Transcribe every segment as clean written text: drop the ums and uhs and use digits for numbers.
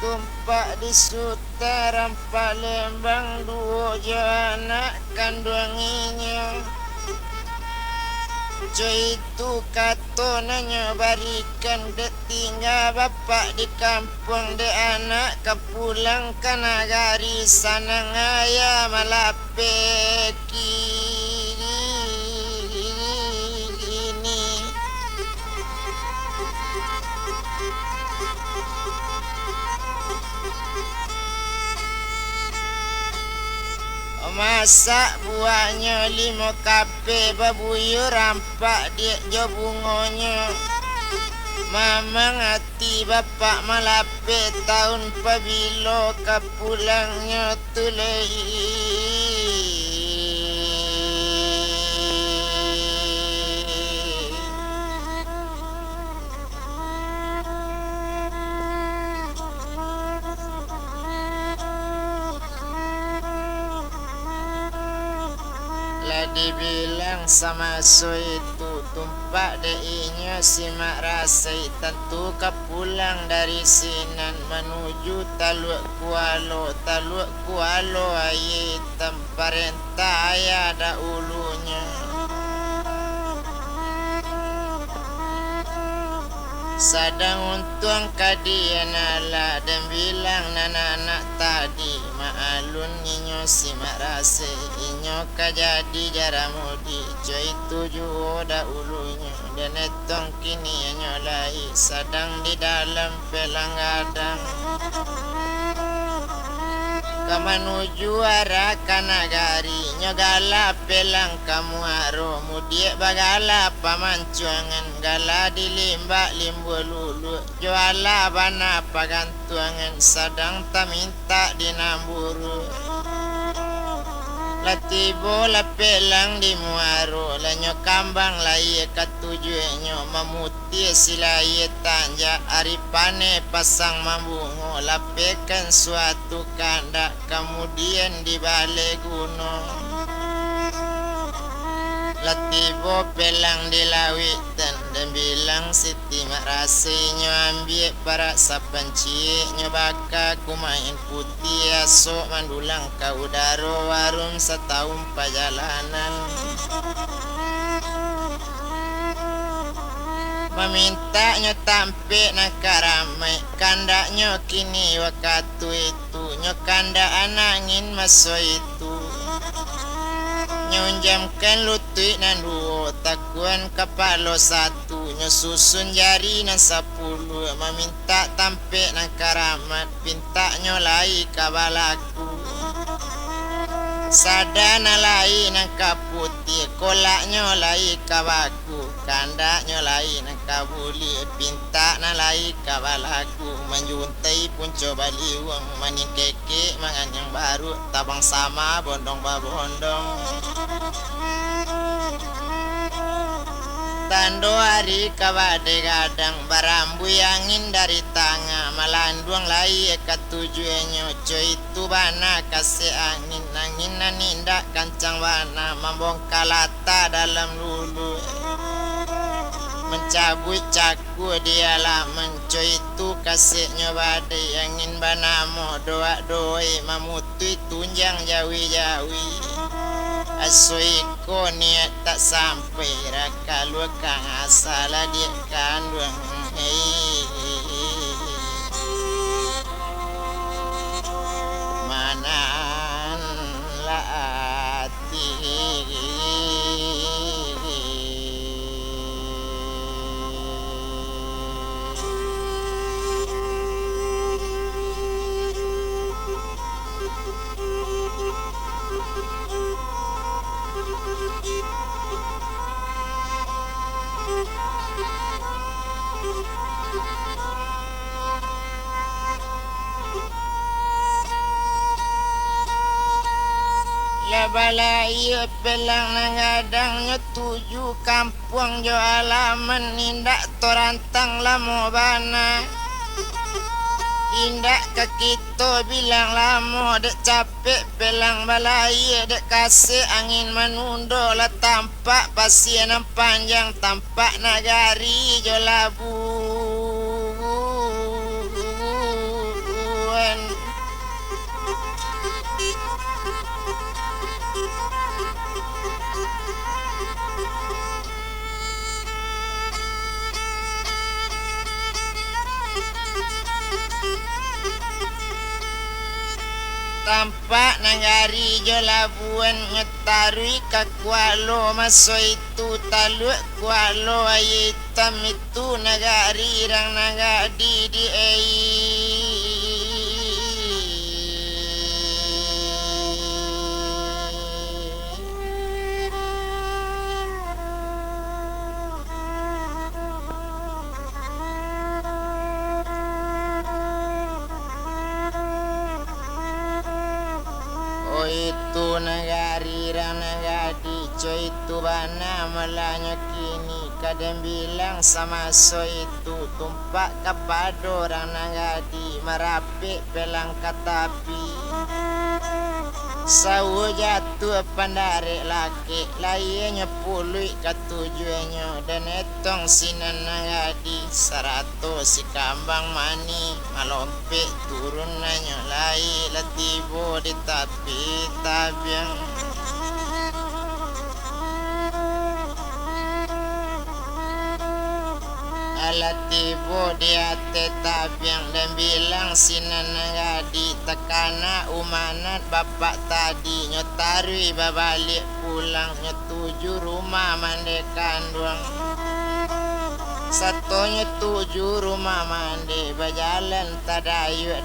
tumpak di sutaran Palembang dua jo anak kandunginya. Jo itu katonanya barikan dek tinggal bapak di kampung dek anak kepulang ke nagari sana ngaya malapeki ini. Masak buahnya 5 kape babuyur rampak dia jo bungonya. Mamang hati bapak malape tahun pabilo kapulangnya tulai. Dibilang sama so itu tumpak deinya simak rasai tentu kepulang dari sinan menuju Taluk Kualo aye temparentah ayah ada ulunya. Sadang untung kadian ala dan bilang anak-anak tadi maalun inyo simak rase inyo kajadi jaramudi jo itu juoda ulunya dan etong kini inyo lai sadang di dalam pelang gadang kamanuju arah kanagari nyogala pelang kamu aro mudiek bagala pamancuangan gala di limbak limbu lulu juala bana pagantuangan sadang taminta di namburu latibo la pelang di muaro lanyo kambang lai katuju nyo mamuti silai tanja aripane pasang mambungo lapekan suatu kandak kemudian di balai gunung latibo pelang di lawitan dan bilang siti mak rasanya ambil para sapanci nyo baka kumain putih asok mandulang ka udaro warum setahun perjalanan meminta nyo tampe nak karamai kandaknya kini waktu itu nyo kanda anangin maso itu nyunjamkan lutut nan dua takuan kepala satu nyo susun jari nan 10 meminta tampe nan karamat pinta nyo lai kabalaku sadana lai nan kaputi kolaknya lai kabaku kandaknya lai nan kabuli pinta nan lai kabalaku menjuntai punco baliwang maning keke mangan yang baru tabang sama bondong babondong tando hari kabade gadang barambu angin dari tanga malanduang lai ketujuannya coy itu bana kasih angin nanindak kancang bana membongkalata dalam lulu mencabut caku dia lah mencoy itu kasihnya badai angin bana mo doa doi mamutui tunjang jawi-jawi asuiko niat tak sampai raka luakang asala dia kandung manan laati balai pelang nangadangnya 7 kampung jo alaman nindak torantang lamo bana indak ke kita bilang lamo dek capek pelang balai dek kasih angin menundo lah tampak pasien panjang tampak nagari jo labu tampak nagari jo labuan nyetarui kakualo maso itu taluk kualo hitam itu nagari rang nagadi di itu nagari rang nagadi coy itu bana melanya kini kadang bilang sama so itu tumpak kapado rang nagadi merapi pelang katapi sawo jatuh pandare laki layenya pului katujuannya dan etong sinan nagadi sarato si kambang mani malompe turun nanya lai latibo di tapi tabiang alatibo di ate tabiang dan bilang sinan nagadi tekana umanat bapak tadi nyotarui babalik pulang nyetuju rumah mandekan duang satunya tujuh rumah mandi berjalan tadayuk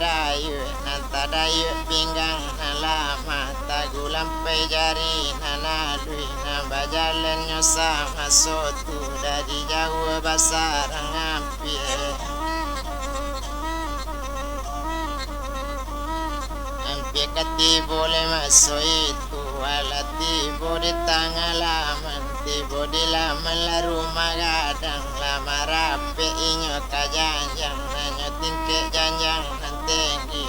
nan tadayuk pinggang nan lama tagu lampai jari nan alui nan berjalan nyosa masuk tu dari jauh basar ngampir hampir kati boleh masuk itu walati di tengah laman tibo di laman la rumah gadang lama rapi inyo kajanjang nanyo tingke janjang nan tinggi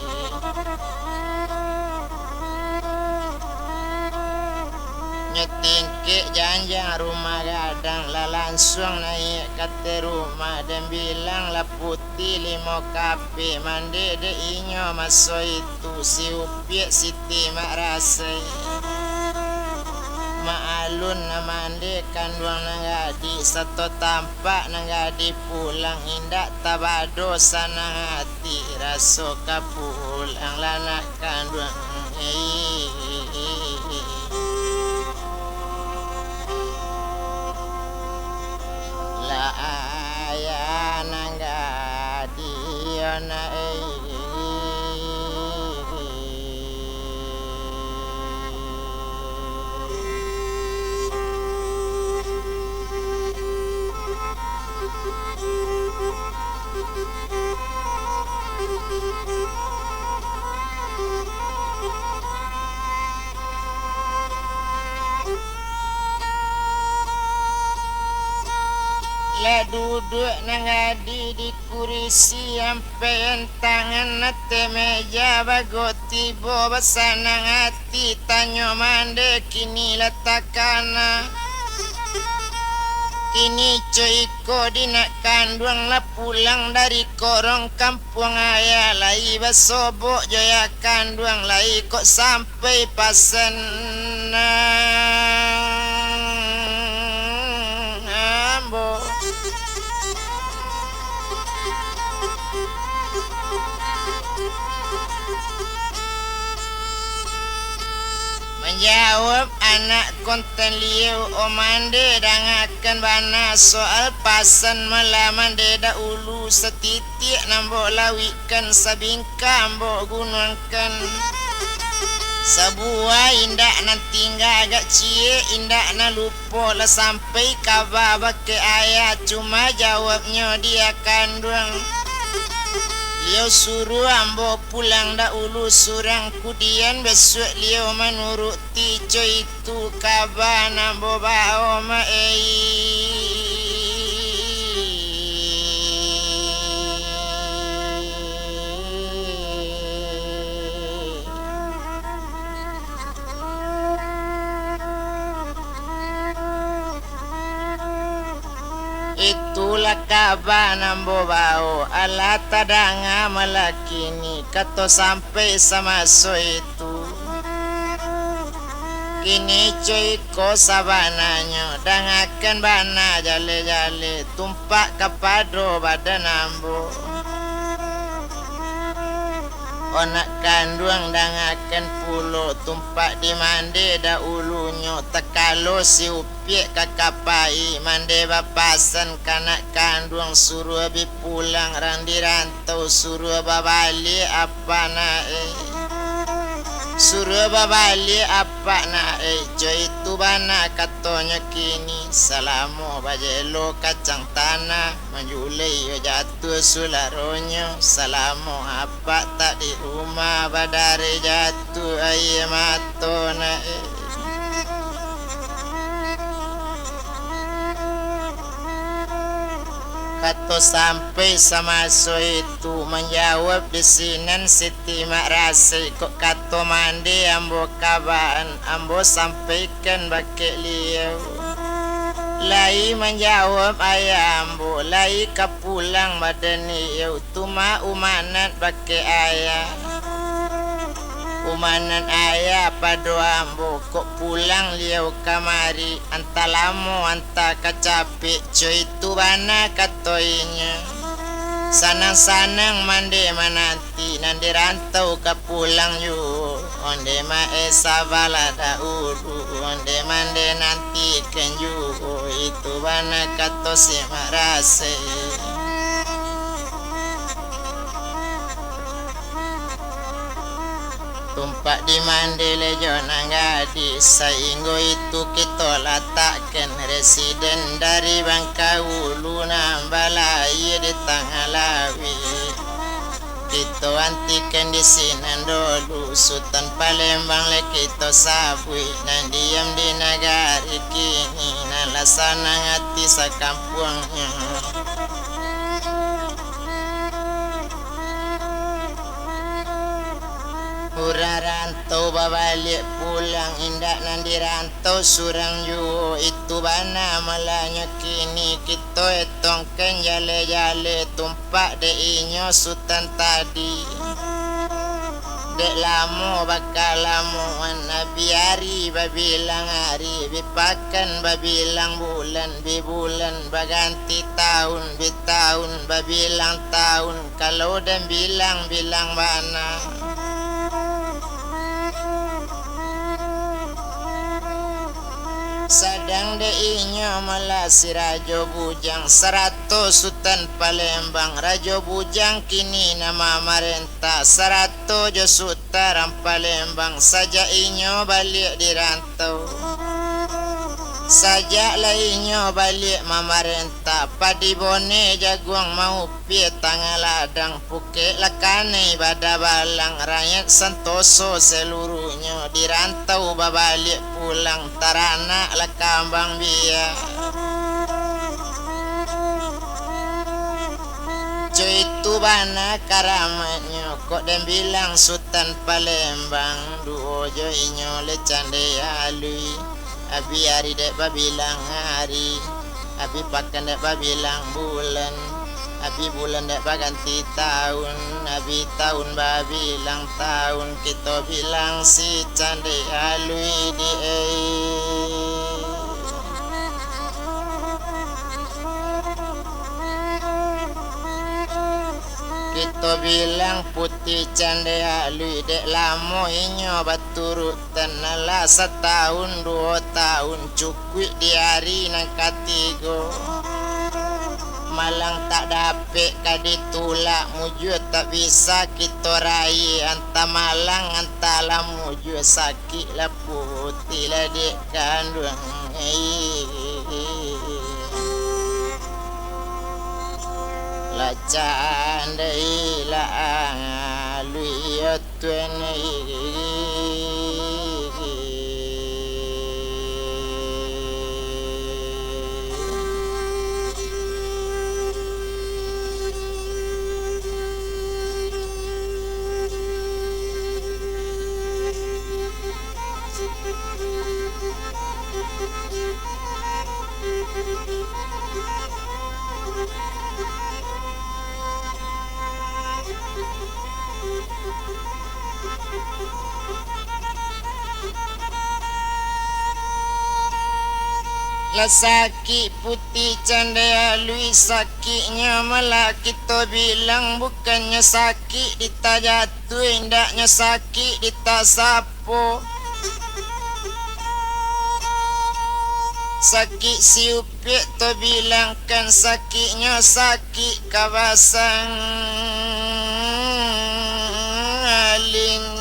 nyetingke janjang rumah gadang la langsung naik kate rumah dan bilang la putih limo kape mandi de inyo maso itu si upiak siti mak rasai maalun namande kanduang nangadi satu tampak nangadi pulang indak tabado sanang hati raso kapulang lanak kanduang la aya nangadi ana la duduk nangadi di kurisi ampean tangan nate meja bago tibo basanang hati tanyo mande kini letakana kini coiko dinak kanduang la pulang dari korong kampung ayah lai basobok joya kanduang lai kok sampai pasen ambo menjawab anak konten liu omande dangakan bana soal pasan melaman deda ulu setitik nambok lawikan sabingka mbok gunungkan sebuah indak nanti agak cie indak na lupa lah sampai kabar bake ayah cuma jawabnya dia kandung liau suruh ambo pulang dahulu surang kudian besok liau menuruti coy itu kabar ambo bawa ma itulah kabar nambo bau ala tadanga malakini kato sampai sama so itu kini coy ko sabananya dangakan bana jale-jale tumpak kapado badan nambo onak kanduang dangaken pulo tumpak di mande da ulunyo tekalo si upiek kakapai mande bapasan kanak kanduang suruh bipulang rang dirantau suruh babali apa nae suruh babali apa nae coy itu bana katonyo kini salamu bajelo kacang tanah menjulai yo jatuh sularonyo salamu apa tak di rumah badare jatuh aye mato nae Kato sampai sama so itu menjawab desinan Siti Mak Rasi kok kato mandi ambo kabaan ambo sampaikan bakek liau lai menjawab ayah ambo lai kapulang badani yau tuma umanat bakek ayah umanan ayah pado ambo kok pulang liau kamari anta lamo anta kacapi coy itu bana katoinya sanang-sanang mande mananti nande rantau kapulang yu onde ma esa balada uru onde mande nanti kenju itu bana kato si marase tumpak di mandele jona ngadi sainggo itu kita letakkan residen dari Bangkaulu nambalai di Tangalawi kita antikan di sinan dulu Sultan Palembang le kita sabui nan diam di negari kini nan lasana ngati sakampungnya Ura rantau babalik pulang indak nandi rantau surang yu itu bana malanya kini kita etongken jale-jale tumpak de inyo sultan tadi dek lamo bakal lamuan nabi hari babilang hari bipakan babilang bulan bibulan baganti tahun bitahun babilang tahun kalau dan bilang bana sadang de inyo malasi Rajo Bujang 100 Sultan Palembang Rajo Bujang kini nama marenta 100 jo Sultan Palembang saja inyo balik di rantau saja lainyo balik mamarenta padi bone jaguang mau pie tangga ladang puke lakane bada balang rakyat santoso seluruhnya dirantau babalik pulang tarana lakambang biya cuy itu bana karamatnya kok dan bilang Sultan Palembang duo jo inyo le cande alui abi hari dek babilang hari abi pakan dek babilang bulan abi bulan dek baganti tahun abi tahun babilang tahun kita bilang si cande alui di kita bilang putih cande alui dek lamo inyo baturut tenala setahun 2 tahun cukui di hari nang katigo malang tak dapet kaditulak mujud tak bisa kita rai anta malang anta lah mujud sakit lah putih lah dek kandung la candai la lui atuen Lasaki putih candaya lui sakitnya malah kita bilang bukannya sakit dita jatuh indaknya sakit dita sapo. Sakit siupik to bilangkan sakitnya sakit kawasan aling.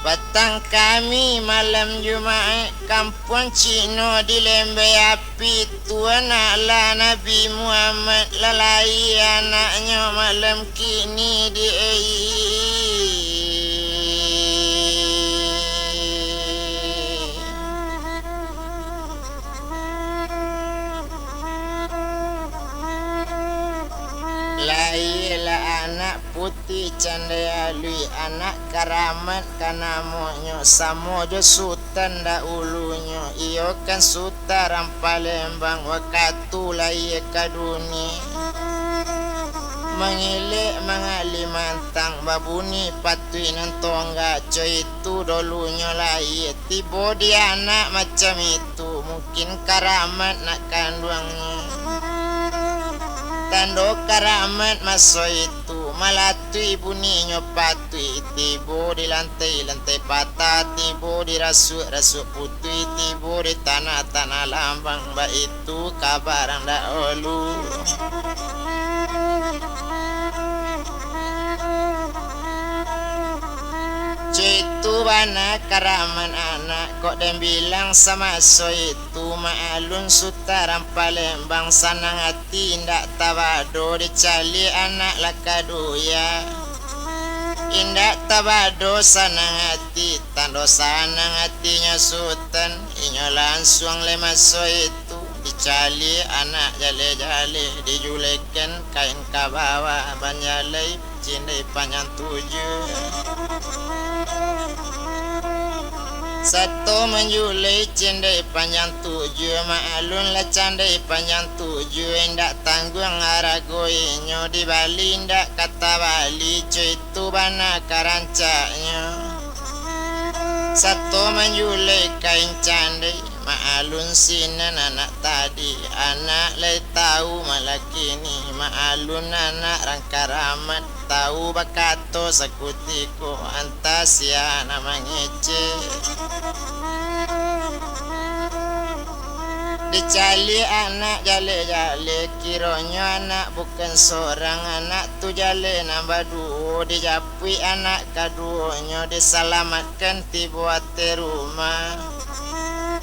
Petang kami malam Jumaat kampung Cino di Lembe Api Tuan ala Nabi Muhammad lalai anaknya malam kini di Lailah anak putih candaya lui anak karamat kana monyo samojo sultan dahulunya iyo kan sutaram Palembang wakatu lai kaduni mengilik mengali mantang babuni patui nantongga coy itu dolunya lai tibo di anak macam itu mungkin karamat nak kandungnya. Tando karamat maso itu malatui bunyinya patui tibo di lantai patah tibo di rasuk putui tibo di tanah lambang ba itu kabarang dahulu. Itu bana karaman anak kok dan bilang sama so itu maalun sutaram Palembang sanang hati indak tabado dicali anak lakadoya indak tabado sanang hati tando sanang hatinya sultan inyo langsung lemas so itu dicali anak jale dijulekan kain kabawa banjalai cindai panjang 7 satu menjulai cendai panjang 7 maalun lah candai panjang 7 indak tanggung aragoinyo di Bali indak kata Bali cuy itu bana karancaknya satu menjulai kain candai maalun sinan anak tadi anak lai tahu malah kini maalun anak rangkaramat tahu bakato sakutiko antasia nama ngece dicali anak jale kironyo anak bukan seorang anak tu jale nambah 2 dijapui anak kaduonyo diselamatkan tibuat rumah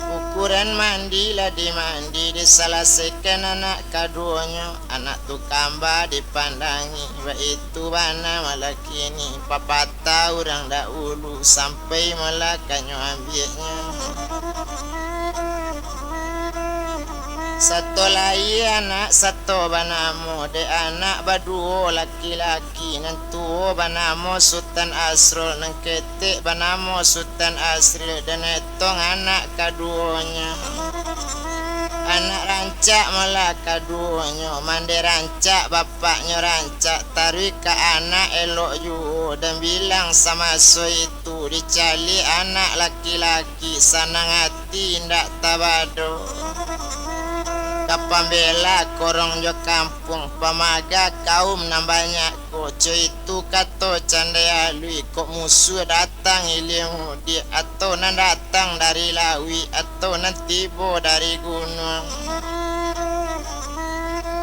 ukuran mandi lah dimandi diselesaikan anak kaduonyo anak tu kamba dipandangi itu bana malah kini papata orang dahulu sampai malah kanyo ambilnya satu lai anak satu banamo de anak baduo laki-laki nantu banamo Sultan Asrul nang ketik banamo Sultan Asril dan etong anak kaduonya anak rancak malah kaduonya mande rancak bapaknya rancak tarik ke anak elok ju dan bilang sama so itu dicali anak laki-laki sanang hati ndak tabado kapan bela korong jo kampung pamaga kaum nambahnya koco itu kato candaya lui kok musuh datang ilmu di atau nan datang dari lawi atau nan tibo dari gunung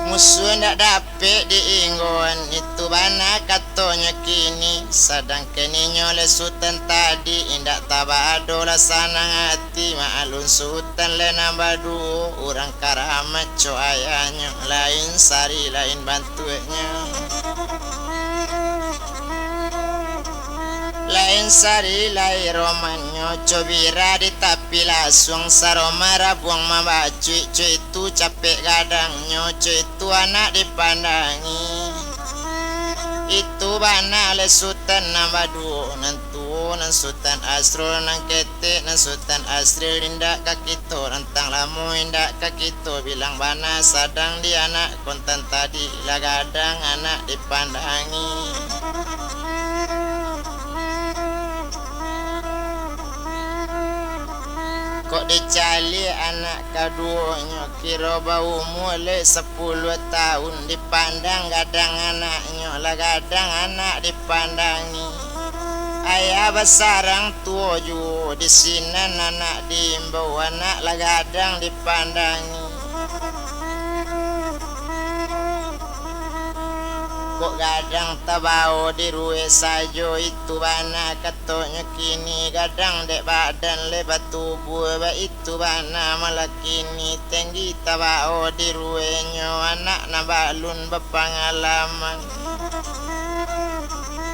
musuh ndak dapet diinggon itu bana katonya kini sadang kini nyole sultan tadi indak tabado lah sanang hati maalun sultan le nambah 2 orang karamat coayanya lain sari lain bantunya lain sari lain romanyo cobira di tapi langsung saromara buang mabacu cuy itu capek gadangnya cuy itu anak dipandangi itu bana le sultan nambah 2 nantu tuo nan Sultan Asrul nan ketek nan Sultan Asril indak kakito rantang lamu indak kakito bilang bana sadang di anak kontan tadi lagadang anak dipandangi. Kok dicali anak kaduanya kira bau mulai 10 tahun dipandang gadang anaknya lah gadang anak dipandangi. Ayah besarang tua juga di sini anak diimbau anak lah gadang dipandangi. Kok gadang tabao di ruwe sajo itu bana katanya kini gadang dek badan lebat tubuh ba itu bana malah kini tinggi tabao di ruwe nyo anak nabalun berpengalaman.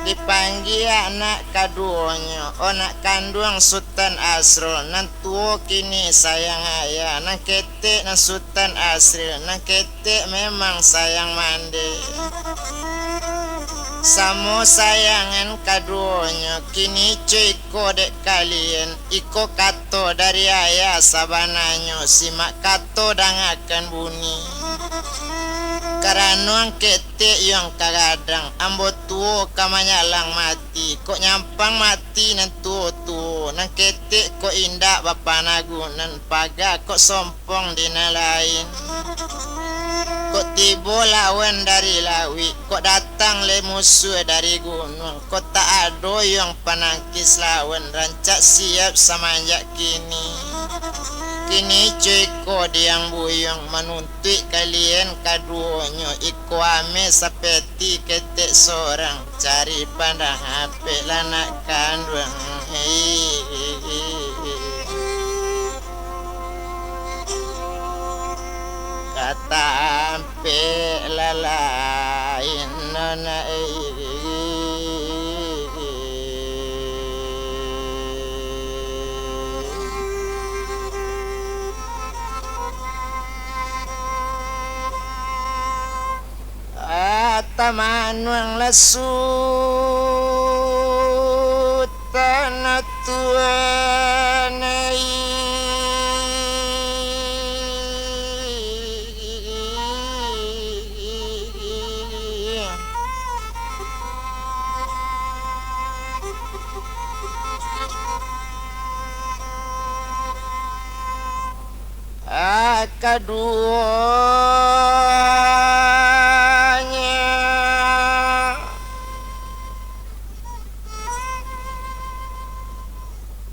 Dipanggil anak kaduanya anak kandung Sultan Asrul nan tua kini sayang ayah nan ketek nan Sultan Asrul nan ketek memang sayang mandi. Samo sayangan kaduanya kini cuy dek kalian iko kato dari ayah sabananyo simak kato dangakan bunyi. Karena ang ketek yang kagadang ambo tuo kamanyalang mati kok nyampang mati nan tuo nan ketek kok indak bapanagunan paga kok sompong dinalain. Kok tibo lawan dari lawi kok datang le musuh dari gunung kok tak ada yang panangkis lawan rancak siap semanjak kini. Kini cuy diang buyong menuntut kalian kaduanya iko ame seperti ketek seorang cari pandang ape lanak kandung. Kata ampe lalain nona Tamanwang lasut tanah tuanai keduanya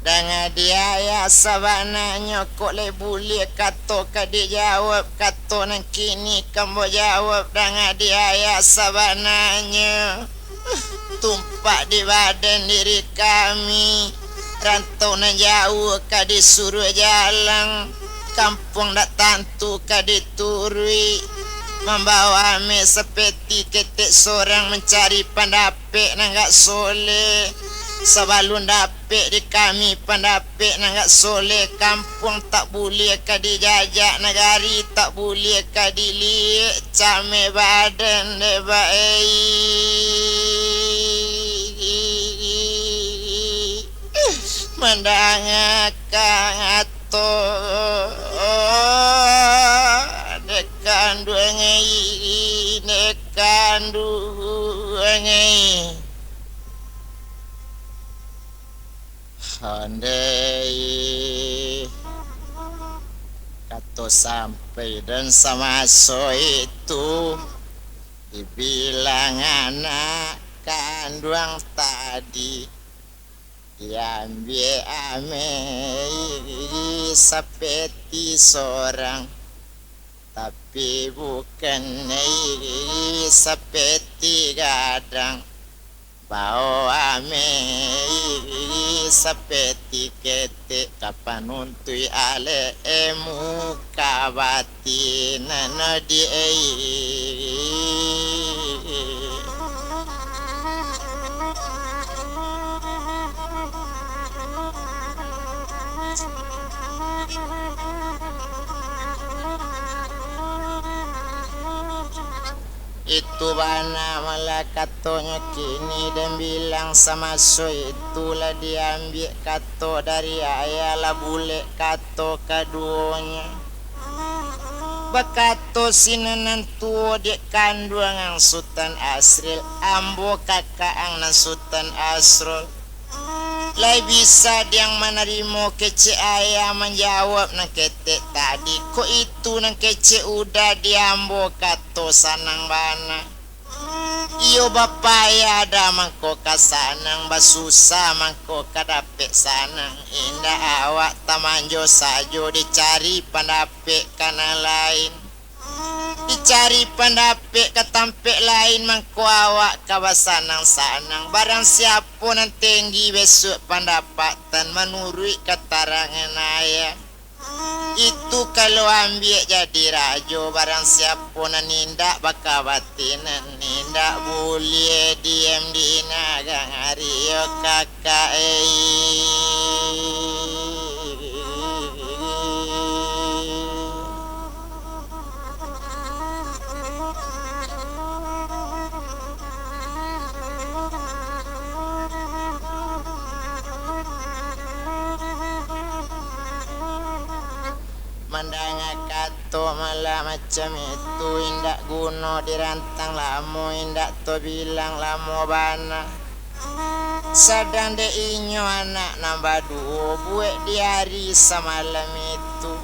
dengan dia ya sabananya kok le boleh kato kadi jawab kato nang kini kamu jawab dengan dia ya sabananya tumpak di badan diri kami rantau nan jauh kadi suruh jalan kampung dak tantu kadi turui membawa me seperti ketek seorang mencari pandapek nang gak soleh sebalun dapek di kami pandapek nang gak soleh kampung tak boleh kadi jajak negari tak boleh kadi liek came badan debai mendangakan atau nekan dua ngai andai kata sampai dan sama so itu dibilang anak kandung tadi diambil ame seperti seorang tapi bukan seperti gadang bau ame seperti ketek kapan untuk ale muka batin nana di itu itu bana malah katonya kini dan bilang sama so itulah diambil kato dari ayah lah bule kato kaduanya bakato sinanan tuo dek kandung ang Sultan Asril ambo kakak ang nan Sultan Asrul lai bisa diang menerima kece ayah menjawab nang kete tadi ko itu nang kece udah diambo kato sanang bana iyo bapaya ada mangko kasanang basusah mangko kadapek sanang indah awak tamanjo sajo dicari pandapek kana lain dicari pandapek katampek lain mangko awak kawasanang sanang barang siapa nan tinggi besok pendapatan menurut keterangan ayah itu kalau ambil jadi rajo barang siapa nan nindak bakawatinan nindak boleh diem di nagang hario kakak mandanga kato malah macam itu indak guno dirantang lamo indak to bilang lamo bana sadang de inyo anak nambah dua buat di hari semalam itu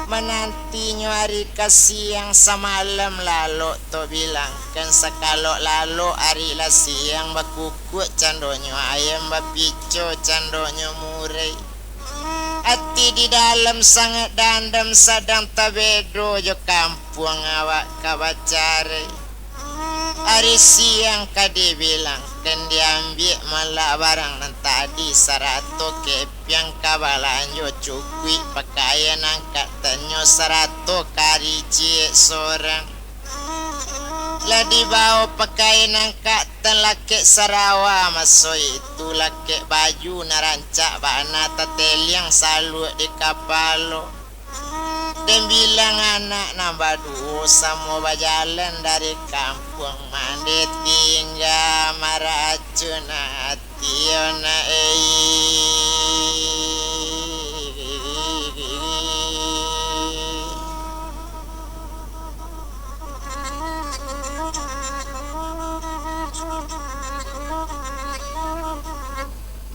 menantinya hari kasiang semalam lalu to bilang kan sekalo lalu hari lah siang bakukuk candonyo ayam bapico candonyo murai hati di dalam sangat dandam sadang tabedo jo kampung awak kabacare hari siang kadi bilang kan diambil malah barang nan tadi 100 kepiang kabalan jo cukui pakaian angkat tanyo 100 kari cie sorang lah dibawa pakaian angkat tan laki Sarawa maso itu laki baju narancak bana tateliang salut di kapalo dan bilang anak nambah dua semua berjalan dari kampung mandi tinggal maracun hati ona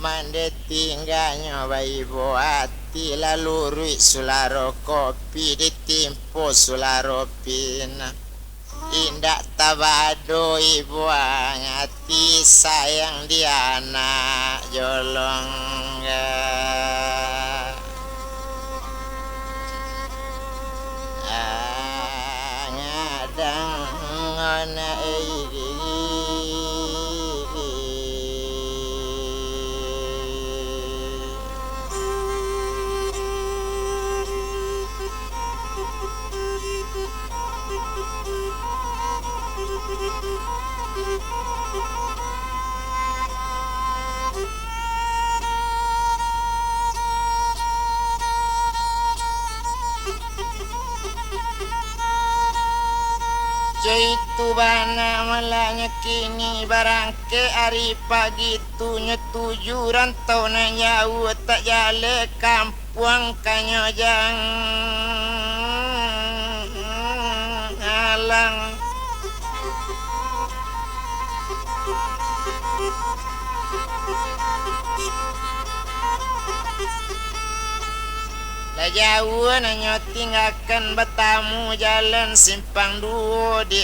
mande tinggal nyoba ibu hati lalu rui sularo kopi ditimpo sularo pina indak tabado ibu hati sayang di anak jolong ngadang ngona itu bana malahnya kini barangke hari pagi tu nyetuju rantau nanya tak jale kampung kanyojang alang lah jauh nanyo tinggalkan batamu jalan simpang dua di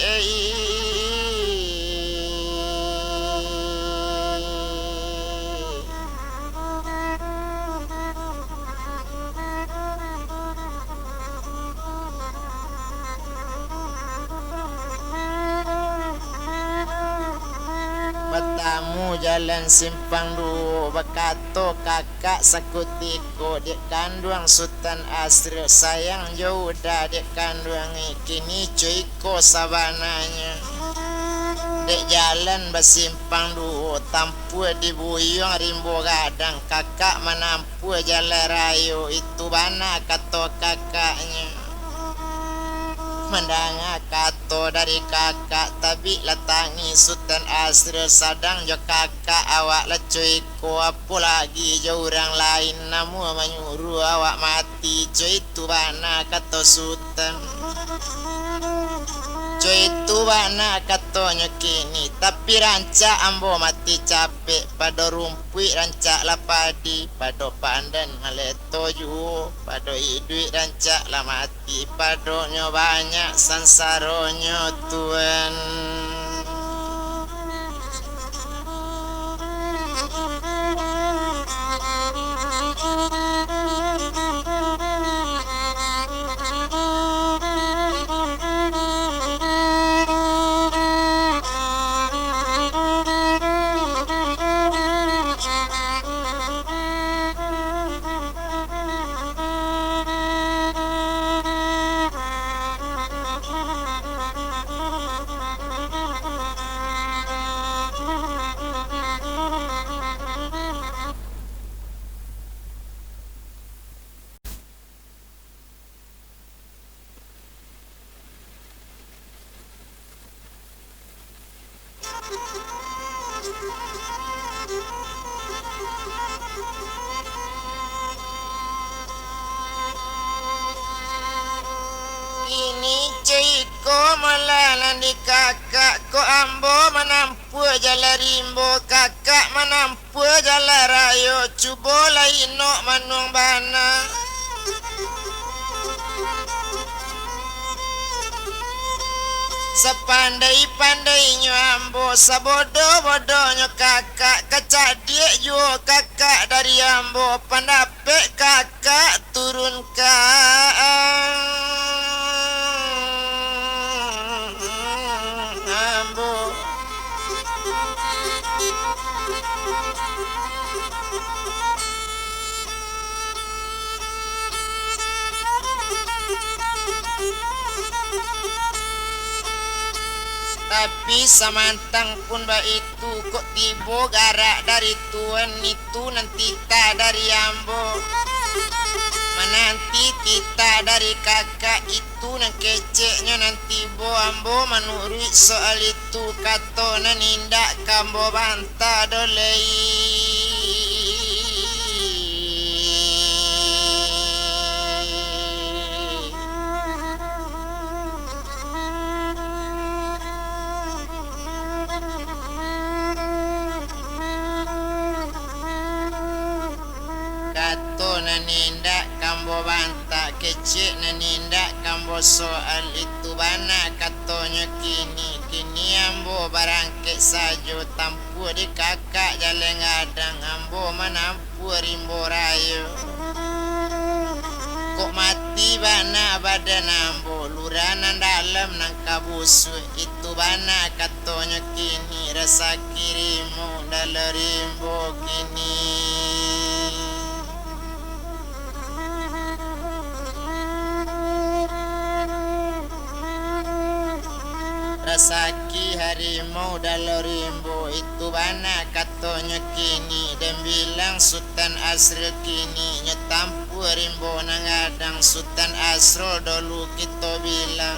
batamu jalan simpang dua bakato kakak sakutiko dek kandung Sultan Asril sayang jauh dah dek kandung kini cuiko sabananya dek jalan basimpang dua tampu di buyung rimbo gadang kakak menampu jalan rayu itu bana kato kakaknya Mendanga kato dari kakak tapi latangi Sultan Asrul sadang jo kakak awak lecuy ko apa lagi jo orang lain namu menyuruh awak mati cuy itu bana kato Sultan cuy itu bana katonyo kini tapi ranca ambo mati capek pada rumpui ranca lapadi pada pandan maleto ju pada idui ranca la mati padonyo banyak sansaronyo tuan ini cuy ko melalan di kakak ko ambo menampu jala rimbo kakak menampu jala rayo cubo laino manung bana sepandai-pandainya ambo sabodoh-bodohnya kakak kecadik juga kakak dari ambo pandapek kakak turunkan ambo tapi samantang pun ba itu kok tibo garak dari tuan itu nanti tak dari ambo menanti tita dari kakak itu nang keceknya nanti bo ambo menurut soal itu kato nanindak kambo banta dolei kato nanindak kambo banta kecek nanindak kambo soal itu bana katonya kini ambo barangke sajo tampu di kakak jalan gadang ambo menampu rimbo rayo kok mati bana badan ambo luranan dalam nang kabusu itu bana katonya kini rasa kirimu dalam rimbo kini rasaki harimau dalam rimbo itu bana katonyo kini dan bilang Sultan Asrul kini nyetampu rimbo nangadang Sultan Asrul dulu kita bilang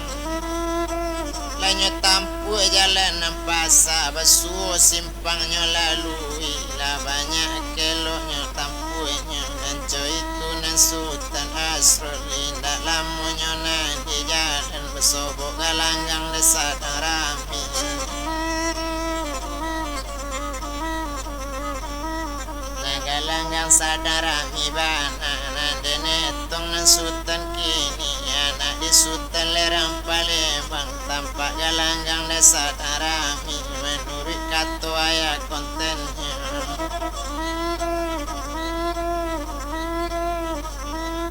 lah nyetampu jalan nampasa basuh simpangnya lalui lah banyak keloknya tampunya dan coy itu nan Sultan Asrul indah lamunya nanti jalan besobok galanggang desa rami galanggang sadar rami bana nade netong nan Sultan kini anak di Sultan lerang Palembang tampak galanggang desa rami menurut kato ayat kontennya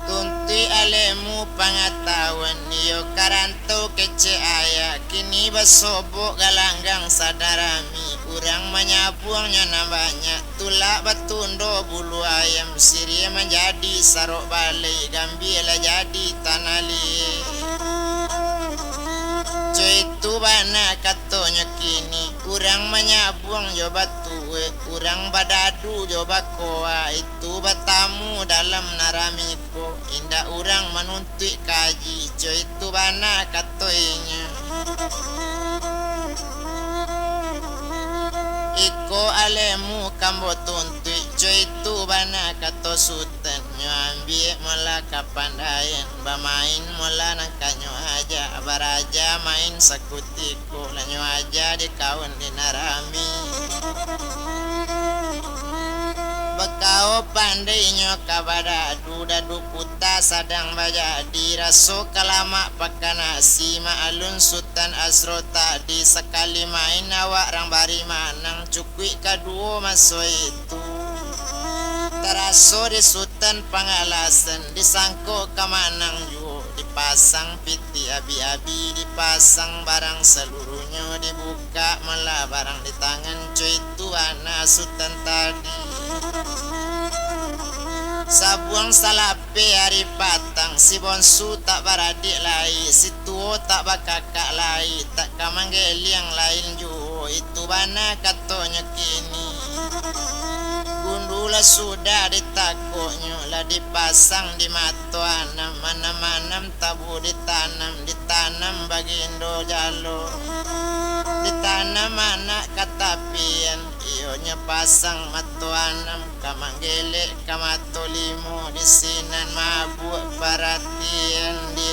tunti alemu pengetahuan yo karantau kece ayah kini basobok galanggang sadarami kurang menyabuangnya banyak tulak batundo bulu ayam siri menjadi sarok balai gambila jadi tanali Cuy tu bana katanya kini urang menyabuang jo batue, urang badadu jo bakoa. Itu batamu dalam naramiko, indah urang menuntut kaji. Cuy tu bana katoinya. Iko alemu kambo tuntui, cuy tu bana kato sultan. Nyo ambil mula kapandayan, bamain mula nangkanyo aja. Baraja main sakutiko, lanyo aja di kawan di narami. Bakao pandai nyo kabadadu, dadu puta sadang bajadi. Raso kalama pakanasi, maalun sultan asro tadi. Sekali main awak rang bari manang, cukui kaduo maso itu. Teraso di sultan pangalasan, disangko kamanang juo. Dipasang piti abi-abi, dipasang barang seluruhnya. Dibuka malah barang di tangan, cuy itu anak sultan tadi. Sabuang salape hari patang, si bonsu tak baradik lai, si tuo tak bakakak lai, tak kamanggeli yang lain juo. Itu bana katanya kini. Gundula sudah ditakoknya, lah dipasang di mato anam, manam-manam tabu ditanam bagindo jalo. Ditanam anak katapian, ionya pasang mato anam, kamanggele kamato limo, disinan mabuk perhatian di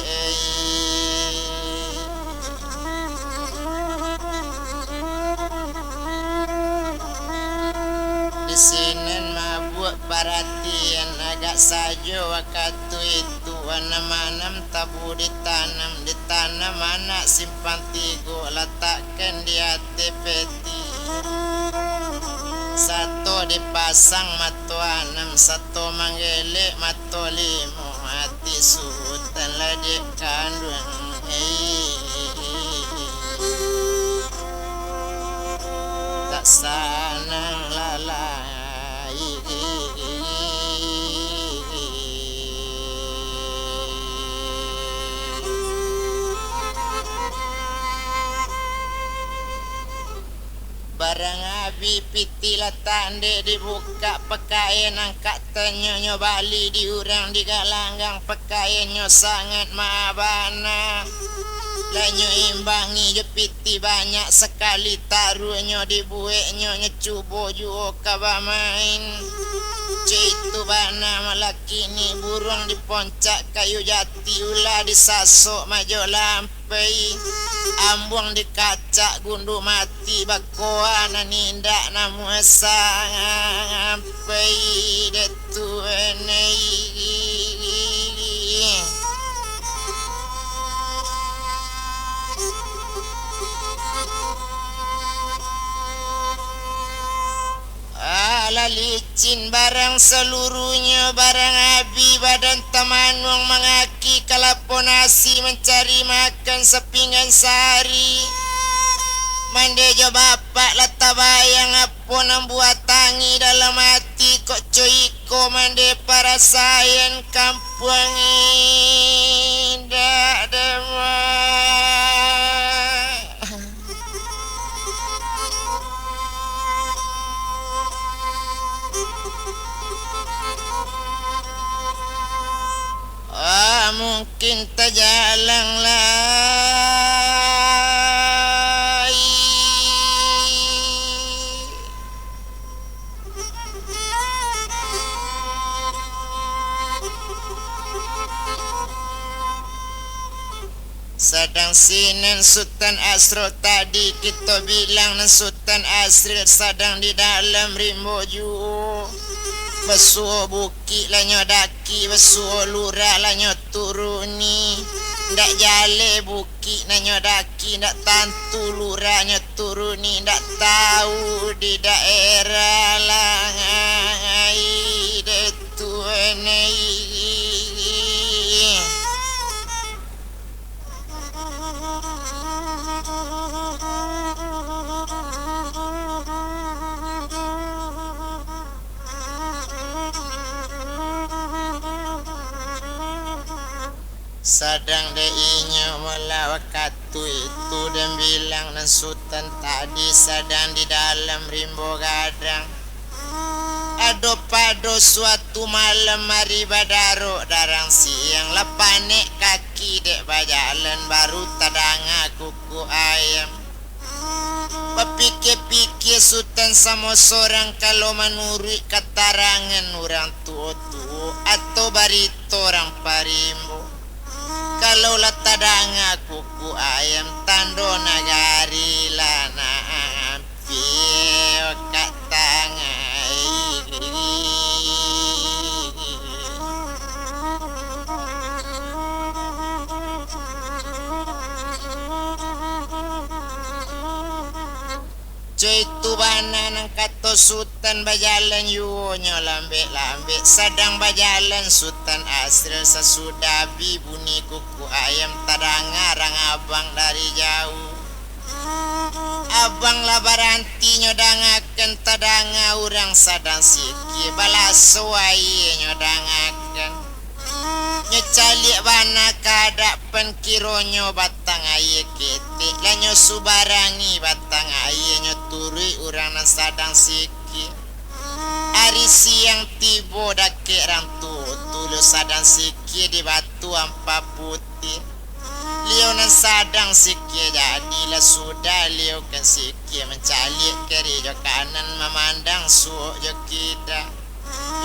Disinan mabuk perhatian, agak saja waktu itu. Anam-anam tabu ditanam anak simpan tigo, letakkan di hati peti. Satu dipasang mato anam, satu manggelek mato limo. Hati sultan ladik kandung, tak sanang lalai. Barang abi piti letak dek dibuka pakaian angkat tanya bali diurang digalanggang pakaiannya sangat mabana. Lanyo imbangi je piti banyak sekali taruhnya dibueknya nyecubo juo kaba main. Itu bana malaki ni burung diponcak kayu jati, ulah disasok majo lampai. Ambuang dikacak gundu mati bakoa nanindak namu sampai detu enei. Ala licin barang seluruhnya, barang abi badan tamanung mengaki kalaponasi mencari makan sepinggan sehari. Mandejo bapak lata bayang apa membuat tangi dalam hati kok coiko mande para sayan kampung indah demai. Mungkin terjalang lai. Sedang sinen Sultan Asro tadi kita bilang Sultan Asril sedang di dalam rimbo juo. Besuo bukit lanyo daki, besuo lurah lanyo turuni. Ndak jale bukit nanyo daki, ndak tantu lurah nyo turuni. Ndak tahu di daerah langai detu enei. Sadang deinya melawak itu dan bilang nan sultan tadi sedang di dalam rimbo gadang. Ado pado suatu malam mari badaro darang siang lepane kaki dek bajalan baru tadanga kuku ayam. Pepikir-pikir sultan sama seorang kalau menurut keterangan orang tua-tua atau barito orang parimbo. Kalau latadanga kuku ayam tando nagari lana ampio katangai. Cuy tu bana nang kato sultan bajalan yuonyo lambe-lambe sedang bajalan sultan asril sesudah bunyi kuku ayam tadanga rang abang dari jauh. Abang lah baranti nyodangaken tadanga urang sadang siki balaso wae nyodangaken. Nyecalik bana kadak penkironyo batang aye ketik lanyo subarangi batang aye nyoturi urang nan sadang siki. Hari siang tibo dake rang tulu sadang siki di batu ampa putih. Leo nan sadang siki jadilah sudah leo kan siki mencalik kiri jo kanan memandang suuk jo kida.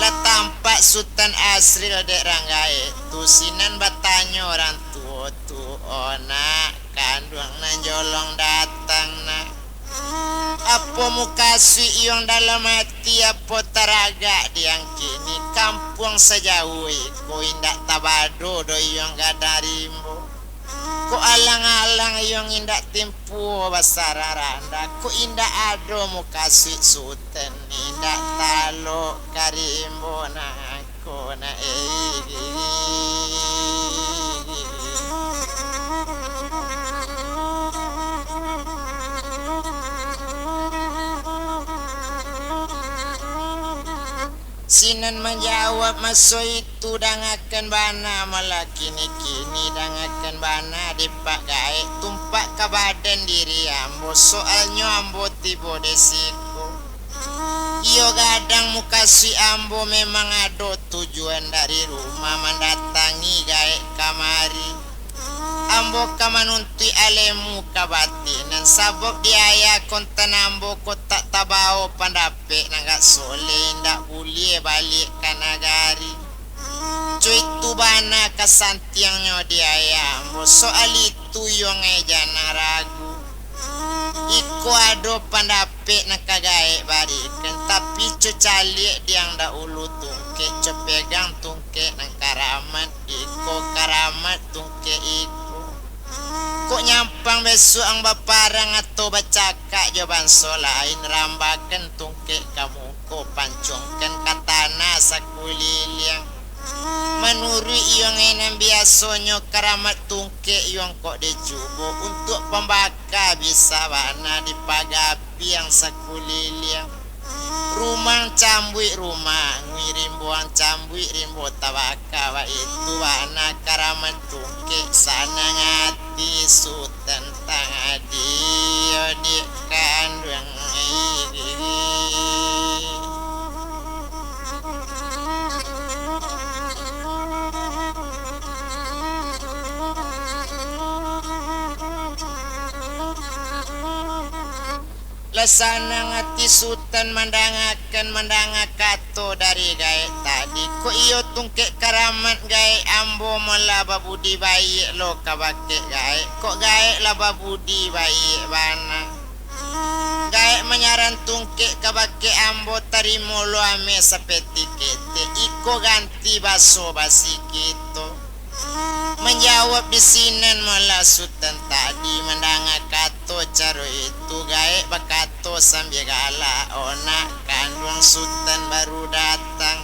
Lah tampak sultan asril dek ranggae tu sinan batanyo orang tua tu ona kanduang nan jolong datang na. Apa muka sui yang dalam hati apa teraga diang kini kampung sejauh ko indak tabado do yang gadarimbo. Ko alang-alang yang indak tempu basararanda ko indak ado muka sui sultan indak talo karimbo na ko na Sinan menjawab maso itu dangakan bana malah kini dangakan bana dipak gae tumpak ke badan diri ambo soalnya ambo tibo desiko. Iyo gadang muka si ambo memang ada tujuan dari rumah mendatangi gae kamari. Ambo kamanunti alemu kabatinan sabok diaya konten ambo kotak tabao pandape nangak sole ndak boleh balik kanagari. Cuy tu bana kasantiangnya diaya ambo soal itu yang ejana ragu. Iko ado pandape nakagae barikan tapi cucalik diang dak ulu tungke cepegang tungke nang karamat iko karamat tungke iko. Kok nyampang besok ang baparang atau bacaka jawaban solain rambakan tungke kamu ko pancongkan katana sakuliliang. Menurut iyong enam biasonyo karamat tungke iyong kok dicubo untuk pembaka bisa wana dipagapi yang sakuliliang. Rumah cambui rumah ngirim buang cambui rimbo tabaka wa itu wana karamat tungke sana ngati sultan tangadi di kandang Lesana ngati sultan mandangakato dari gae tadi ko iyo tungke karamat gae ambo melaba budi bayi lo kabake gae kok gae laba budi bayi bana gae menyaran tungke kabake ambo tarimo lo ame sapeti kete iko ganti baso basi gitu. Menjawab di sinan malah sultan tadi mandangakato caro itu gae bakato sambil gala ona kandung sultan baru datang.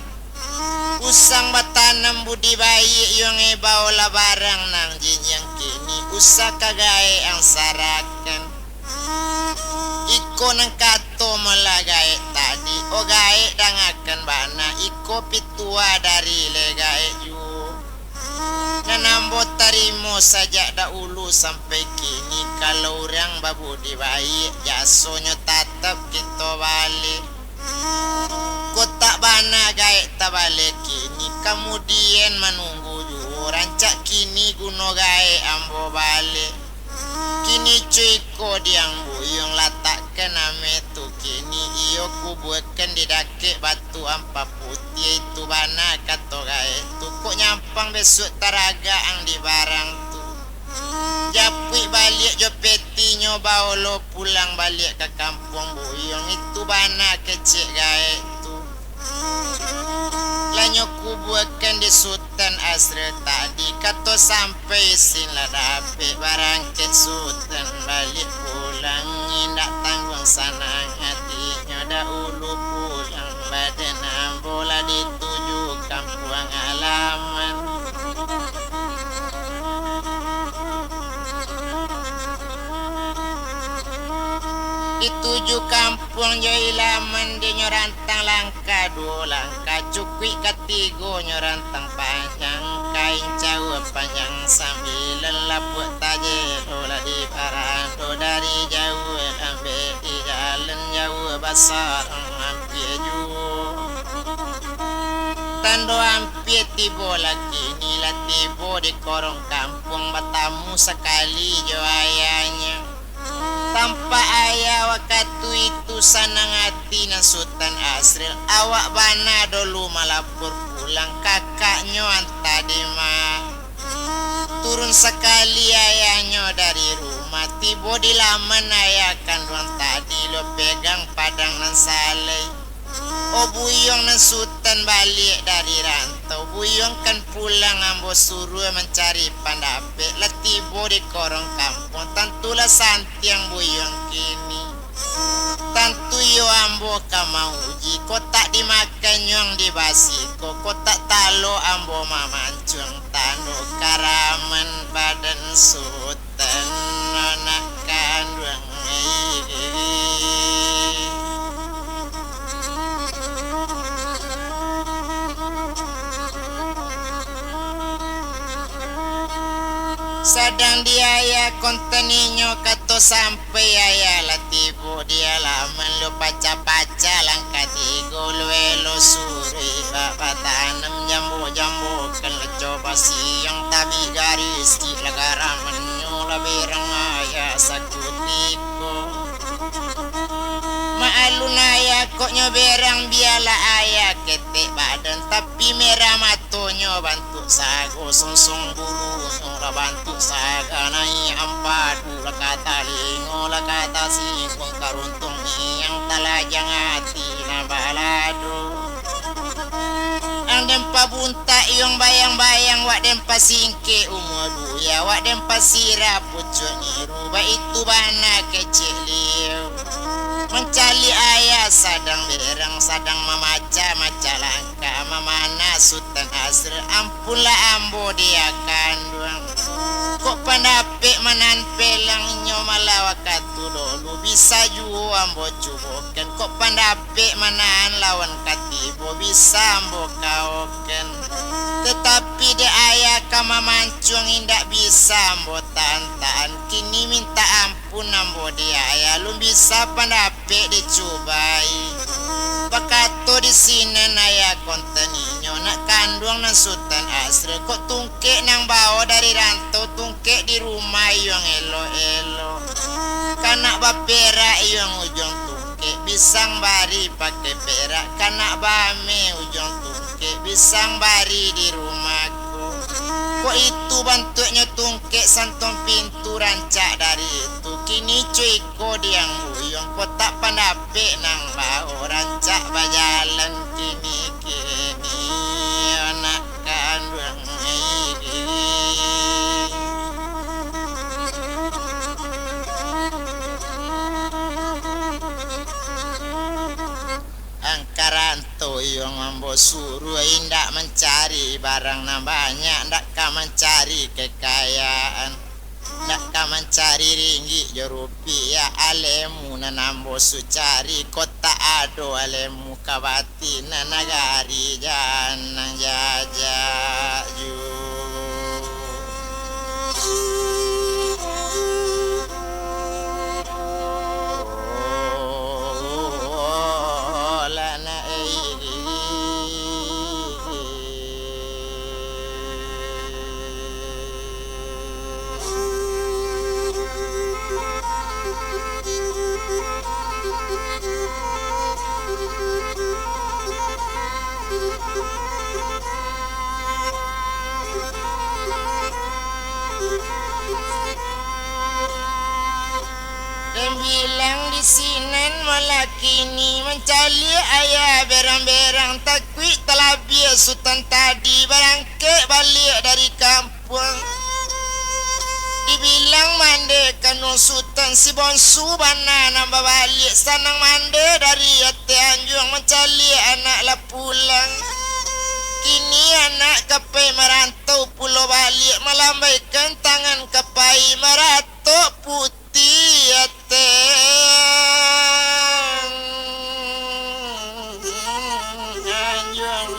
Usang batanam budi bayi yang bawa barang nang jinyang kini usah kagae ang sarakan. Iko nang kato malah gae tadi o gae dangakan bana iko pitua dari le gae yu. Manambo tarimo sajak dahulu sampai kini. Kalau orang babudi baik jasonyo tatap kita balik. Kotak bana gaek tak balik kini. Kemudian menunggu juru rancak kini guno gaek ambo balik. Kini cuy ko diang buyung latakkan ame tu kini iyo kubuakan di dakik batu ampa putih itu bana kato gaek tu kok nyampang besok taraga ang di barang tu. Japui balik jo peti nyoba lo pulang balik ke kampung buyung itu bana kecik gaek tu. Lanyo kubuakan di Sultan Asri tadi kato sampai sinlah dapet barang ke Sultan balik pulang indak tanggung sanang hatinya dahulu pulang badan bola dituju kampung halaman. Dituju kampung Joilaman di nyorantang langka dua langka cukui ketigo nyorantang panjang kain jauh panjang sambil lapuk tajero lah di parado dari jauh ambil di jalan jauh besar hampir jauh tando hampir tibo lagi nila tibo di korong kampung bertamu sekali jo ayahnya. Tanpa ayah waktu itu sanang hati nan Sultan Asril. Awak bana dulu malapur pulang kakaknya tadi mah. Turun sekali ayahnya dari rumah. Tiba di laman ayah kandung tadi lo pegang padang nan saleh. Oh buyong nan Sultan balik dari rantau. Buyong kan pulang ambo suruh mencari pandapek. Lah tiba di korong kampung. Tentulah santiang buyong kini. Tentu yo ambo kamau uji. Ko tak dimakan yang dibasi. Ko tak talo ambo mamancung. Tano karaman badan Sultan. Anak kandung sadang dia ya konteninyo kato sampai ayah latibo dia laman lo paca-paca langkah tigo lo elo suri bapak tanam jambu-jambu kan lo coba siang tabi garis di lagaraman nyo labirang ayah sakutiko maalun ayah kok nyoberang biala ayah ketek badan tapi merah matonyo bantu sago sungsung bulu nyola bantu saga nai ampadu lakata lingo lakata singkong karuntung yang talajang hati na balado ang dempa bunta yung bayang-bayang wak dempa singke umudu ya wak dempa sira pucuk niru ba itu bana kecil liu mencari ayah sadang berang sadang memaca maca langka mamana Sultan Asri ampunlah ambo dia kandung kok pandapek manan pelang nyo malawa katu dulu bisa juo ambo cuboken kok pandapek manan lawan katibo bisa ambo kauken tetapi de ayah kama mancung indak bisa ambo tantan kini minta ampun ambo dia ayah lu bisa pandapek dicobai bakato di sini naya konteninyo nak kandung nan Sultan Asri kok tungkek nang bawa dari rantau tungkek di rumah yang elo-elo kanak bapera yang ujung tungkek bisang bari pakai perak kanak bame ujung tungkek bisang bari di rumahku kok itu bentuknya tungkek santong pintu rancak dari itu kini cuy ko diang buyong kok tak pandapek nang bawa rancak bajalan kini anak kandung angkaranto yang mambo suruh indak mencari barang na banyak ndak ka mencari kekayaan ndak ka mencari ringgit jo rupiah alemu na nambo sucari kota ado alemu kabati na nagari janang jajak ju dan bilang di sinan melakini mencali ayah berang-berang takwi telabia sultan tadi barangke balik dari kampung. Dibilang mande kanu sultan si bonsu bana nambah balik sanang mande dari ate anjung mencali anak lah pulang. Kini anak kapai merantau pulau balik melambaikan tangan kapai meratok putih ate anjung.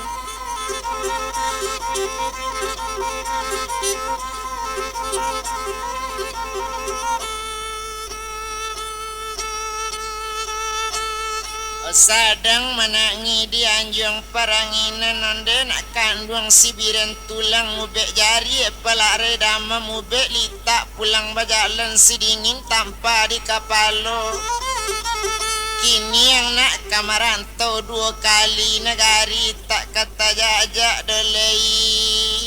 Sadang menangi di anjung paranginan onde nak kandung si biren tulang mubek jari pelare dama mubek litak pulang bajalan si dingin tanpa di kapalo. Kini yang nak kamarantau 2 kali negari tak kata jajak dolei.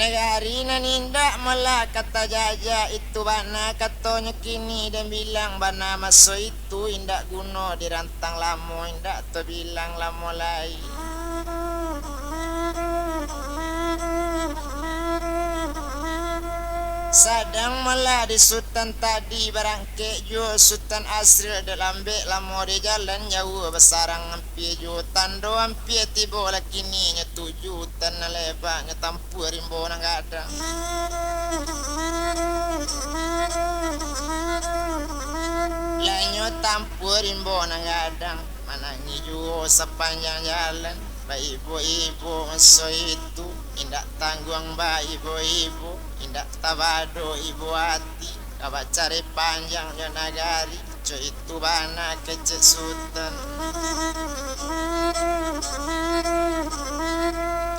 Negari nanindak malah kata jaja itu bana katanya kini dan bilang bana masuk itu indak guna dirantang lamo indak tu bilang lamo lai. Sadang malah di sultan tadi barangke jo sultan asri dalam bek lamo di jalan jauh besarang ampie jo tando ampie tibo lakini nya 7 tan lebak ngetampu rimbo nang gadang. Lanyo tampu rimbo nang gadang manangi jo sepanjang jalan. Ba ibu-ibu so itu indak tanggung ba ibu-ibu indak tabado ibu hati kabar cari panjang jo nagari co itu bana kecil sultan.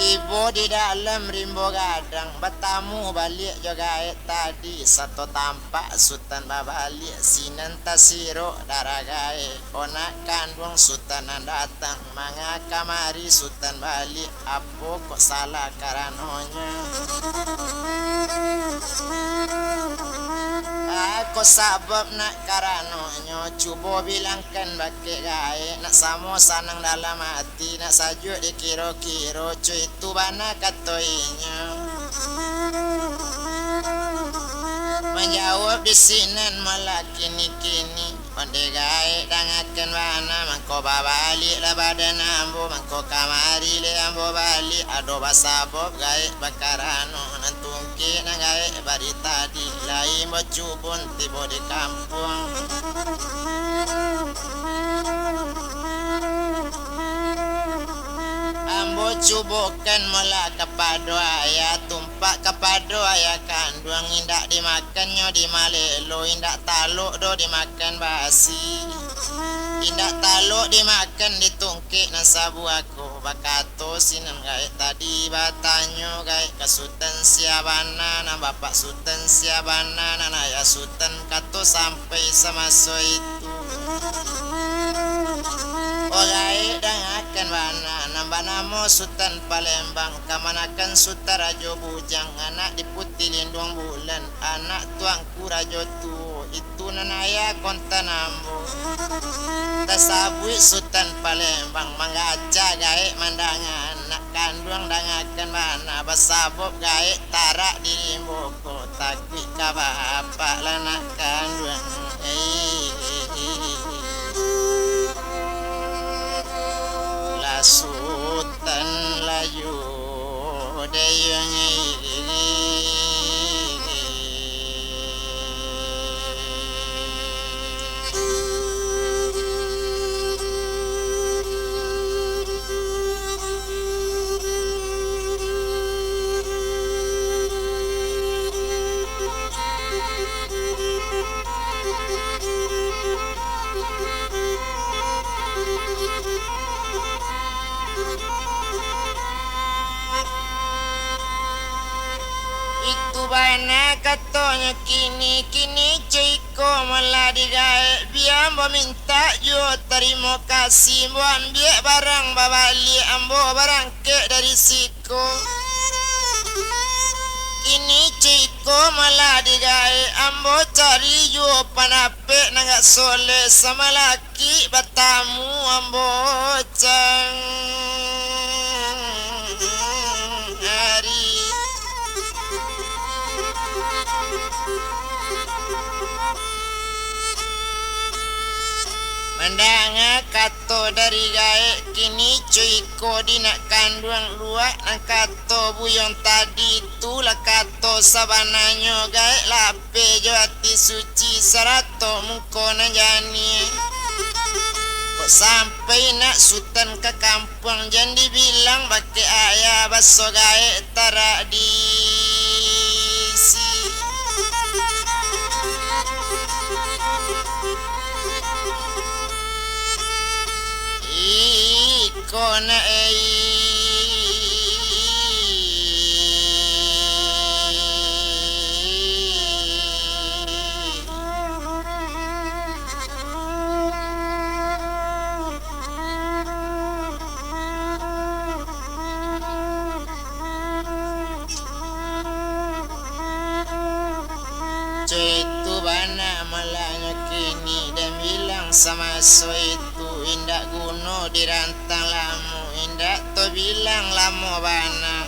Tibo di dalam rimbo gadang batamu balik juga tadi satu tampak sultan babalik sinan tasiro daragae onak kandung sultan datang manga kamari sultan balik apa kok salah karanonya. Aku sabab nak karanonyo cuba bilangkan baki gae nak samo sanang dalam hati nak sajuk dikiro-kiro cu itu bana katoinya. Menjawab di sinan malah kini-kini onde gae dangaken bana mangko babalik lah badan ambo mangko kamari le ambo balik ado basabab gae bakarano nantungki nang gae bari tadi lai bocubun tibo di kampung. Ambo cubukan mula kepada ayah tumpak kepada ayah kandung indak dimakannya di malelo indak taluk do dimakan basi indak taluk dimakan ditungkik nan sabu aku bakato sinan gae tadi batanyo gae kasutan siabana nan bapak sultan siabana nan ayah sultan kato sampai sama so itu. Olai dangakan bana nambah namo sultan Palembang kamanakan sutarajo bujang anak diputi lindung bulan anak tuangku rajo tu itu nanaya konta nambo tasabui sultan Palembang mangaca gae mandangan nak kandung dangakan bana basabop gae tarak di boko takwi kabapa lanak kandung sultan layu dayang bana katanya kini cuiko malah digae biar ambo minta jo terima kasih ambo ambil barang babali ambo barang ke dari siko kini cuiko malah digae ambo cari jo panape nangak soleh sama laki batamu ambo cang hari mandanga kato dari gae kini cuiko dinak kanduang luak nang kato buyong tadi itulah kato sabananyo gae lape jo hati suci sarato mungkona jani kok sampai nak sultan ke kampung jangan dibilang pakai ayah baso gae tarak diisi kona itu bana malanya kini dan bilang sama so itu indak guno dirantang lamu indak to bilang lamu bana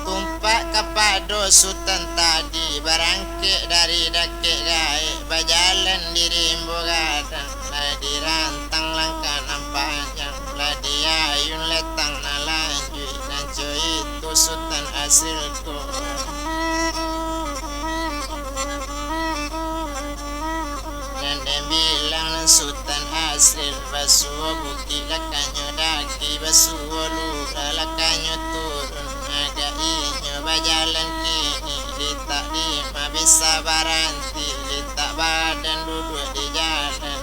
tumpak kapado sultan tadi barangke dari dake gae bajalan di rimbo gadang lah dirantang langkah nampaknya lah diayun letang nalanjui nanco itu sultan asilku bilang sultan asli basuo bukti lakanyo daki basuo luka lakanyo turun agak inyo bajalan kini litak lima bisa baranti litak badan duduk di jalan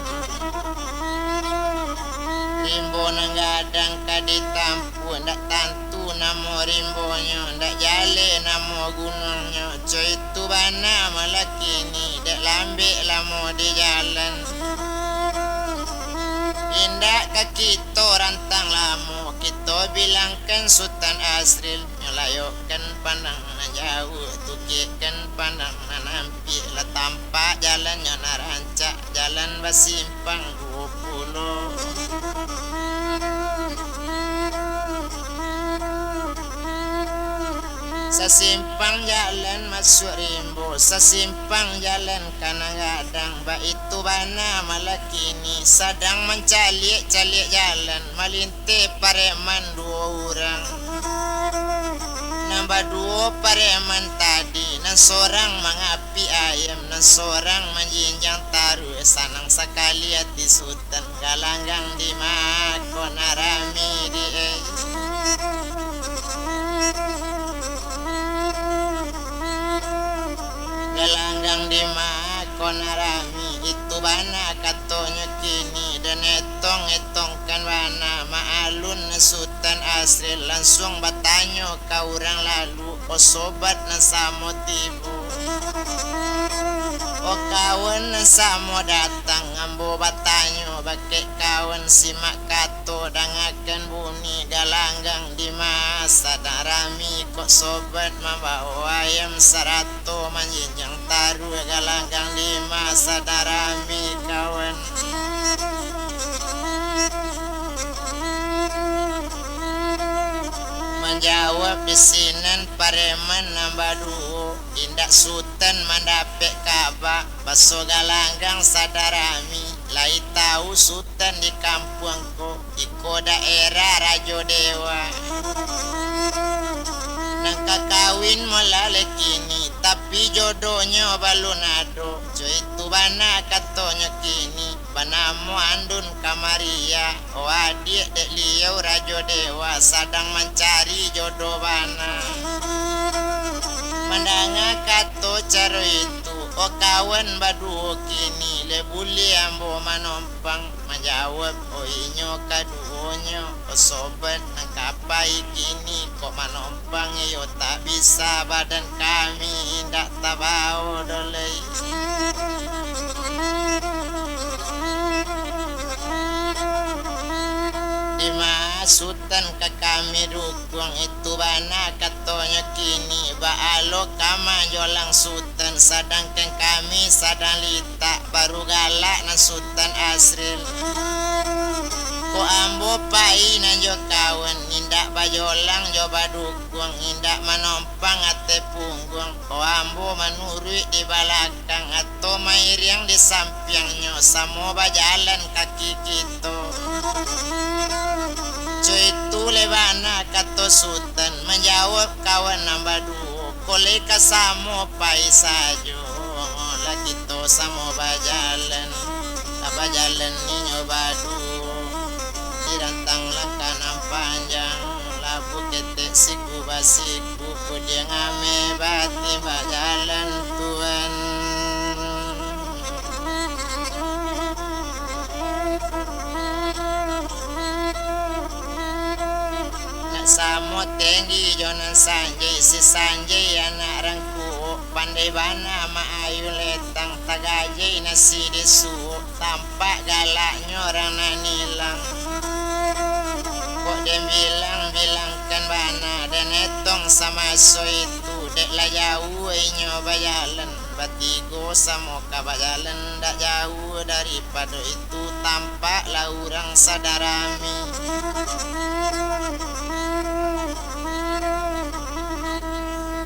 rimbo nanggadang kaditampu ndak tantu namo rimbonyo ndak jale namo gunungnya coy itu bana malah kini dak lambe lamo di jalan indak kaki to rantang lamo kita bilangkan sultan asril nyolayokkan pandang jauh tukikan pandang nampi lah tampak jalannya narancak jalan basimpang 20 sesimpang jalan masuk rimbo sesimpang jalan kanang-kadang ba itu bana malah kini sedang mencalik jalan malinte pareman 2 orang nambah 2 pareman tadi nan seorang mengapi ayam nan seorang menjinjang taruh sanang sekali hati sultan galanggang di makon arami di galanggang di makon arami itu bana katonya kini dan etongkan bana maalun sultan asri langsung batanyo ka orang lalu o sobat na samo tibu o kawan na samo datang ambo batanyo bake kawan simak kato dangakan buni galanggang di masa darami kok sobat membawa ayam 100 manjinjang taruh galanggang di masa darami kawan menjawab bisinan pareman nambah 2 indak sultan mandapek kabak baso galanggang sadarami lai tahu sultan di kampungku iko daerah Rajo Dewa nang kakawin melale kini tapi jodohnya balunado jo itu bana katonya kini banamu andun kamaria o adik dek liau Rajo Dewa sedang mencari jodoh bana mendanga kato caro itu O kawan badu kini le buli ambo manompang menjawab o inyo kaduonyo o sobat nang kapai kini kok manompang yo tak bisa badan kami ndak tabao dolei. Dimasutan ke kami dukung itu bana katanya kini baalo kama jolang sutan sedangkan kami sadang lita baru galak na sutan asril ko ambo pai na jo kawan indak bajolang coba dukung indak manompang ate punggung ko ambo manurui di balakang atau mairiang di sampingnya samo bajalan kaki kita. Cuy tu lebana kato sultan menjawab kawan nambah dua kole kasamo pai sajo lagi to samo bajalan ni nyoba dua dirantang langkah panjang labu ketek siku basiku kudia ngame bati bajalan tuan. Samo tinggi jonan sanjay si sanjay anak rangku pandai bana maayu letang tagajay nasi desu tampak galaknya orang nanilang kok dia bilangkan bana dan etong sama so itu dek lah jauh inyo bajalan batigo samo kabajalan dak jauh daripada itu tampaklah orang sadarami.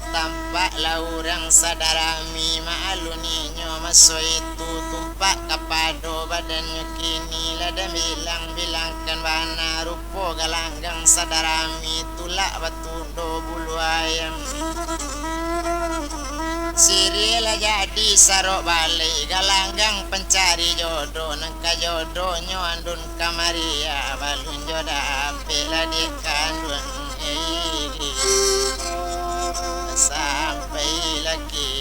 Tampaklah orang sadarami maaluninya maso itu tumpak kapado badannya kini lada bilangkan bana rupo galanggang sadarami tulak batundo bulu ayam sirilah jadi sarok balik galanggang pencari jodoh nengka jodohnya andun kamaria balun jodoh apela di kandun sampai lagi